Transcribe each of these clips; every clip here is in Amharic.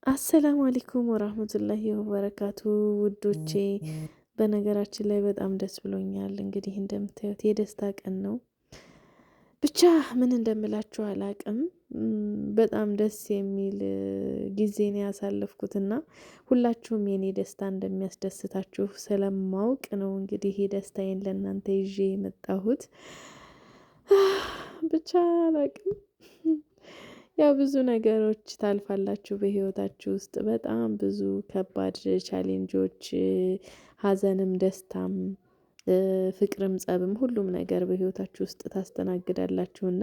አሰላሙ አለይኩም ወራህመቱላሂ ወበረካቱ ውዶቼ፣ በነገራችን ላይ በጣም ደስ ብሎኛል። እንግዲህ እንደምታዩት የደስታ ቀን ነው። ብቻ ምን እንደምላችሁ አላቅም። በጣም ደስ የሚል ጊዜ ነው ያሳለፍኩትና ሁላችሁም የኔ ደስታ እንደሚያስደስታችሁ ስለማውቅ ነው እንግዲህ ደስታዬን ለእናንተ ይዤ የመጣሁት። ብቻ አላቅም። ያው ብዙ ነገሮች ታልፋላችሁ በህይወታችሁ ውስጥ በጣም ብዙ ከባድ ቻሌንጆች፣ ሀዘንም ደስታም ፍቅርም ጸብም ሁሉም ነገር በህይወታችሁ ውስጥ ታስተናግዳላችሁና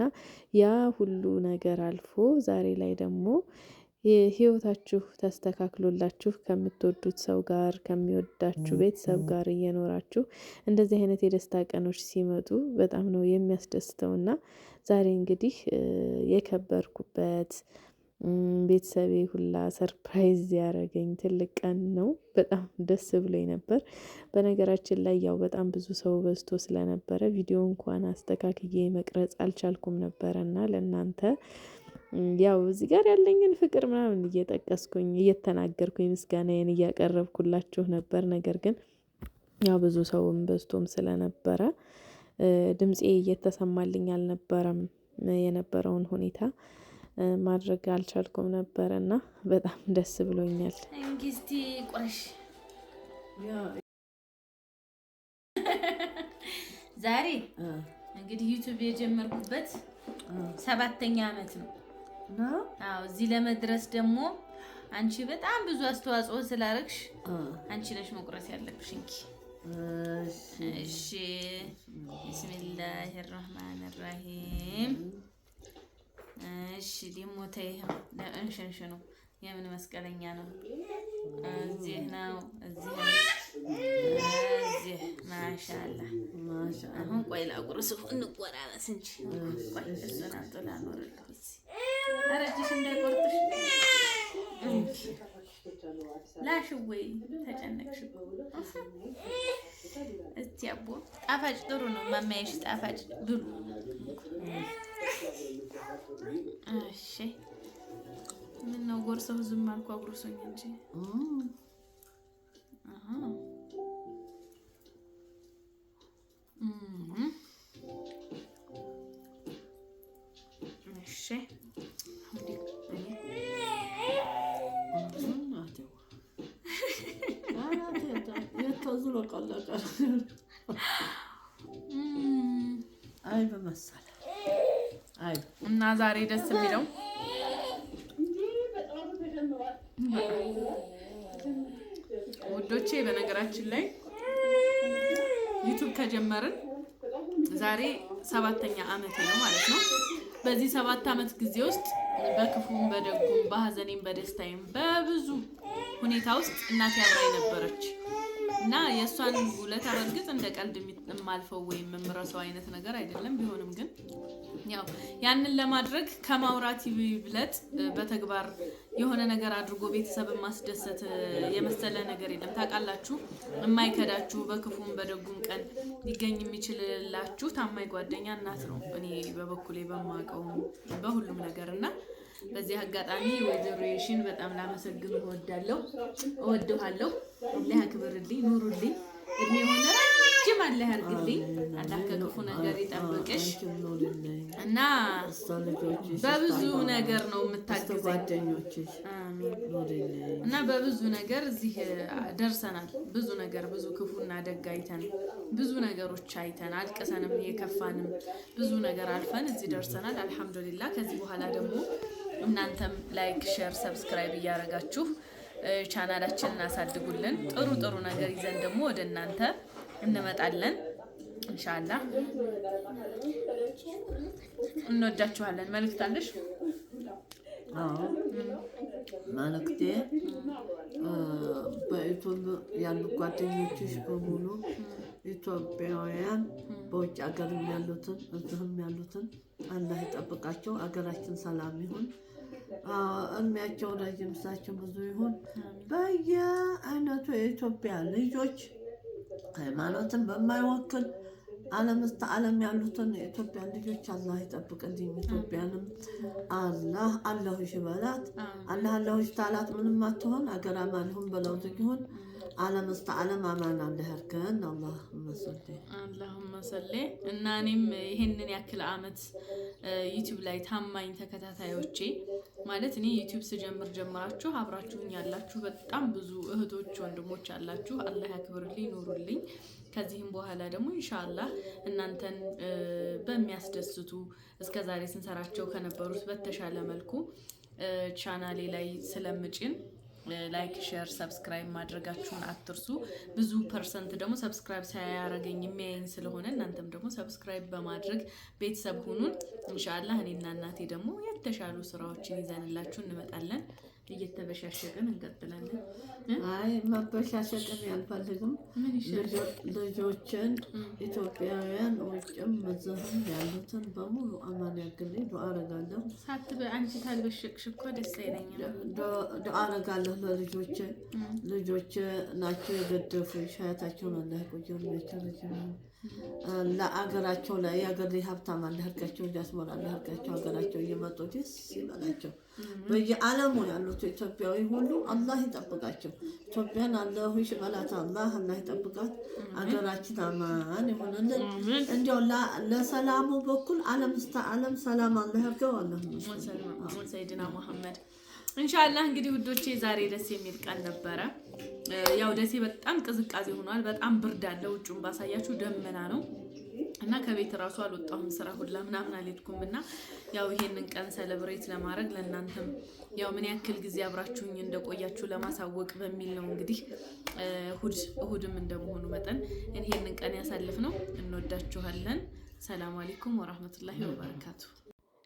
ያ ሁሉ ነገር አልፎ ዛሬ ላይ ደግሞ ህይወታችሁ ተስተካክሎላችሁ ከምትወዱት ሰው ጋር ከሚወዳችሁ ቤተሰብ ጋር እየኖራችሁ እንደዚህ አይነት የደስታ ቀኖች ሲመጡ በጣም ነው የሚያስደስተውና ዛሬ እንግዲህ የከበርኩበት ቤተሰቤ ሁላ ሰርፕራይዝ ያደረገኝ ትልቅ ቀን ነው። በጣም ደስ ብሎኝ ነበር። በነገራችን ላይ ያው በጣም ብዙ ሰው በዝቶ ስለነበረ ቪዲዮ እንኳን አስተካክዬ መቅረጽ አልቻልኩም ነበረና ለእናንተ ያው እዚህ ጋር ያለኝን ፍቅር ምናምን እየጠቀስኩኝ እየተናገርኩኝ ምስጋናዬን እያቀረብኩላችሁ ነበር። ነገር ግን ያው ብዙ ሰውም በዝቶም ስለነበረ ድምፄ እየተሰማልኝ አልነበረም። የነበረውን ሁኔታ ማድረግ አልቻልኩም ነበረና በጣም ደስ ብሎኛል። እንግዲህ ቆሽ ዛሬ እንግዲህ ዩቲዩብ የጀመርኩበት 7ኛ አመት ነው። አዎ እዚህ ለመድረስ ደግሞ አንቺ በጣም ብዙ አስተዋጽኦ ስላደረግሽ አንቺ ነሽ መቁረጥ ያለብሽ እንጂ። እሺ ቢስሚላሂ ረህማን ረሂም። እሺ ደግሞ ተይ ለእንሸንሽ ነው የምን መስቀለኛ ነው? እዚህ ነው እዚህ ማሻአላ። አሁን ቆይ ላቁርስ እንቆራረስ እንጂ ቆይ እሱን አጥላ ኖርልኝ እዚህ አረጅሽ እንዳይቆርጥሽ ላሽ ወይ ተጨነቅሽ። እስቲ አቦ ጣፋጭ ጥሩ ነው ማማዬሽ ጣፋጭ ብሉ። እሺ ምን ነው ጎርሰው ዝም አልኩ አጉርሶኝ እንጂ። እሺ አይ በመሰለ አይ እና ዛሬ ደስ የሚለው ውዶቼ በነገራችን ላይ ዩቲዩብ ከጀመርን ዛሬ 7ኛ አመት ነው ማለት ነው። በዚህ 7 አመት ጊዜ ውስጥ በክፉም በደጉም በሀዘኔም በደስታዬም በብዙ ሁኔታ ውስጥ እናቴ አብራኝ ነበረች እና የእሷን ውለታ በርግጥ እንደ ቀልድ የማልፈው ወይም የምረሳው አይነት ነገር አይደለም። ቢሆንም ግን ያው ያንን ለማድረግ ከማውራት ይብለጥ በተግባር የሆነ ነገር አድርጎ ቤተሰብን ማስደሰት የመሰለ ነገር የለም። ታውቃላችሁ፣ የማይከዳችሁ በክፉም በደጉም ቀን ሊገኝ የሚችልላችሁ ታማኝ ጓደኛ እናት ነው። እኔ በበኩሌ በማውቀው በሁሉም ነገር እና በዚህ አጋጣሚ ወይዘሮ የሺን በጣም ላመሰግን እወዳለሁ። እወድሃለሁ። አላህ ያክብርልኝ፣ ኑሩልኝ፣ እድሜ ሆነ ረጅም አላህ ያርግልኝ። አላህ ከክፉ ነገር ይጠብቅሽ እና በብዙ ነገር ነው የምታግዘኝ። አሜን። እና በብዙ ነገር እዚህ ደርሰናል። ብዙ ነገር ብዙ ክፉና ደግ አይተን ብዙ ነገሮች አይተን አልቅሰንም የከፋንም ብዙ ነገር አልፈን እዚህ ደርሰናል። አልሐምዱሊላህ። ከዚህ በኋላ ደግሞ እናንተም ላይክ፣ ሼር፣ ሰብስክራይብ እያደረጋችሁ ቻናላችንን አሳድጉልን። ጥሩ ጥሩ ነገር ይዘን ደግሞ ወደ እናንተ እንመጣለን ኢንሻአላህ። እንወዳችኋለን። መልእክት አለሽ? አዎ መልእክቴ በዩቲዩብ ያሉ ጓደኞችሽ በሙሉ ኢትዮጵያውያን በውጭ ሀገርም ያሉትን እዚህም ያሉትን አላህ ይጠብቃቸው። አገራችን ሰላም ይሁን። እድሜያቸው ረጅም እሳቸው ብዙ ይሁን። በየአይነቱ የኢትዮጵያ ልጆች ሃይማኖትን በማይወክል ዓለም እስከ ዓለም ያሉትን የኢትዮጵያ ልጆች አላህ ይጠብቅልኝ። ኢትዮጵያንም አላህ ይበላት። አላህ ታላት ምንም አትሆን። አገር አማን ይሁን በለው ይሁን። ዓለም እስከ ዓለም አማን አላህ ያርገን። አላሁመ ሰሊ እና እኔም ይሄንን ያክል አመት ዩቲዩብ ላይ ታማኝ ተከታታዮቼ ማለት እኔ ዩቲዩብ ስጀምር ጀምራችሁ አብራችሁኝ ያላችሁ በጣም ብዙ እህቶች ወንድሞች አላችሁ። አላህ ያክብርልኝ፣ ኑሩልኝ። ከዚህም በኋላ ደግሞ ኢንሻአላህ እናንተን በሚያስደስቱ እስከዛሬ ስንሰራቸው ከነበሩት በተሻለ መልኩ ቻናሌ ላይ ስለምጭን ላይክ፣ ሼር፣ ሰብስክራይብ ማድረጋችሁን አትርሱ። ብዙ ፐርሰንት ደግሞ ሰብስክራይብ ሳያረገኝ የሚያየኝ ስለሆነ እናንተም ደግሞ ሰብስክራይብ በማድረግ ቤተሰብ ሁኑን። ኢንሻአላህ እኔና እናቴ ደግሞ የተሻሉ ስራዎችን ይዘንላችሁ እንመጣለን። እየተበሻሸቅን እንቀጥላለን። አይ ማበሻሸቅን ያልፈልግም። ልጆችን ኢትዮጵያውያን ውጭም እዚህም ያሉትን በሙሉ አማን ያግልኝ። ዱአ አረጋለሁ። አንቺ ታልበሸቅሽ እኮ ደስ አይለኝም። ዱአ አረጋለሁ ለልጆቼ። ልጆቼ ናቸው የገደፉኝ። ሻያታቸውን አላህ ያቆየው ነው። ለአገራቸው ላይ የአገር ሀብታም አላህ ያርጋቸው። ዲያስፖራ አላህ ያርጋቸው። ሀገራቸው እየመጡ ደስ ይበላቸው። በየዓለሙ ያሉት ኢትዮጵያዊ ሁሉ አላህ ይጠብቃቸው። ኢትዮጵያን አላህ ይሽበላት። አላህ ይጠብቃት። አገራችን አማን ይሁንልን። እንዲያው ለሰላሙ በኩል ዓለም እስከ ዓለም ሰላም አላህ ያርገው። አላህ ሰይድና መሐመድ ኢንሻአላህ። እንግዲህ ውዶቼ ዛሬ ደስ የሚል ቀን ነበረ። ያው ደሴ በጣም ቅዝቃዜ ሆኗል። በጣም ብርድ አለ። ውጭውን ባሳያችሁ ደመና ነው እና ከቤት ራሱ አልወጣሁም። ስራ ሁላ ምናምን አልሄድኩም እና ያው ይሄንን ቀን ሰለብሬት ለማድረግ ለእናንተም ያው ምን ያክል ጊዜ አብራችሁኝ እንደቆያችሁ ለማሳወቅ በሚል ነው። እንግዲህ እሁድም እንደመሆኑ መጠን ይሄንን ቀን ያሳልፍነው። እንወዳችኋለን። ሰላም አለይኩም ወራህመቱላሂ ወበረካቱ።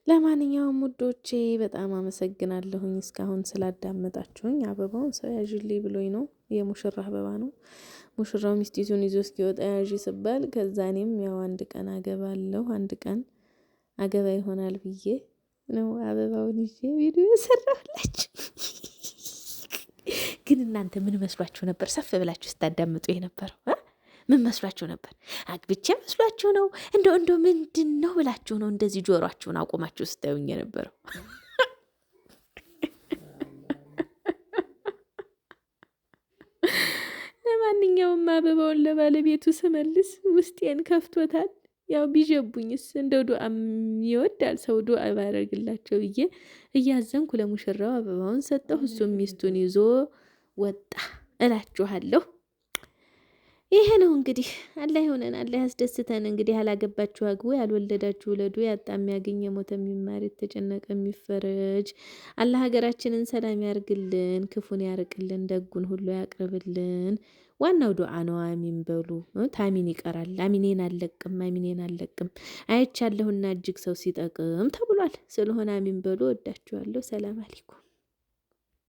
ለማንኛውም ውዶቼ በጣም አመሰግናለሁኝ እስካሁን ስላዳመጣችሁኝ። አበባውን ሰው ያዥልኝ ብሎኝ ነው። የሙሽራ አበባ ነው። ሙሽራው ሚስቲቱን ይዞ እስኪወጣ ያዥ ስባል ከዛ እኔም ያው አንድ ቀን አገባለሁ፣ አንድ ቀን አገባ ይሆናል ብዬ ነው አበባውን ይዤ ቪዲዮ የሰራሁላችሁ። ግን እናንተ ምን መስሏችሁ ነበር ሰፍ ብላችሁ ስታዳምጡ የነበረው? ምን መስሏችሁ ነበር? አግብቼ መስሏችሁ ነው? እንዶ ምንድን ነው ብላችሁ ነው እንደዚህ ጆሮአችሁን አቆማችሁ ስታዩኝ የነበረው? ለማንኛውም አበባውን ለባለቤቱ ስመልስ ውስጤን ከፍቶታል። ያው ቢጀቡኝስ እንደው ዱዓ ይወዳል ሰው ዱዓ ባደርግላቸው ብዬ እያዘንኩ ለሙሽራው አበባውን ሰጠሁ። እሱም ሚስቱን ይዞ ወጣ እላችኋለሁ። ይሄ ነው እንግዲህ። አላህ ይሆነን፣ አላህ ያስደስተን። እንግዲህ ያላገባችሁ አግቡ፣ ያልወለዳችሁ ውለዱ። ያጣ የሚያገኝ፣ የሞተ የሚማር፣ የተጨነቀ የሚፈረጅ። አላህ ሀገራችንን ሰላም ያርግልን፣ ክፉን ያርቅልን፣ ደጉን ሁሉ ያቅርብልን። ዋናው ዱዓ ነው። አሚን በሉ። ታሚን ይቀራል። አሚኔን አለቅም አይቻለሁና እጅግ ሰው ሲጠቅም ተብሏል። ስለሆነ አሚን በሉ። ወዳችኋለሁ። ሰላም አለይኩም።